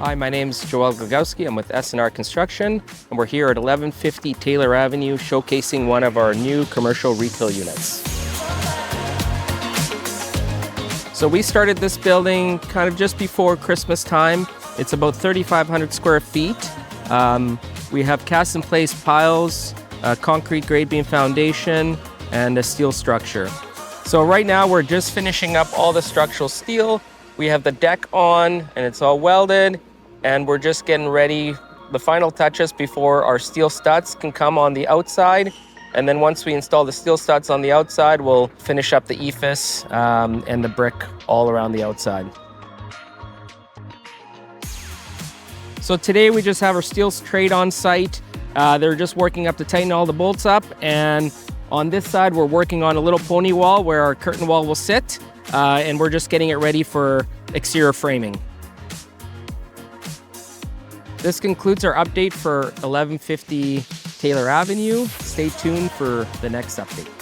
Hi, my name is Glogowski. I'm with SNR Construction, and we're here at 1150 Taylor Avenue showcasing one of our new commercial retail units. So we started this building kind of just before Christmas time. It's about 3,500 square feet. We have cast in place piles, a concrete grade beam foundation, and a steel structure. So right now we're just finishing up all the structural steel. We have the deck on and it's all welded, and we're just getting ready the final touches before our steel studs can come on the outside. And then once we install the steel studs on the outside, we'll finish up the EIFS and the brick all around the outside. So today we just have our steel trade on site. They're just working up to tighten all the bolts up, and on this side we're working on a little pony wall where our curtain wall will sit, and we're just getting it ready for exterior framing. This concludes our update for 1150 Taylor Avenue. Stay tuned for the next update.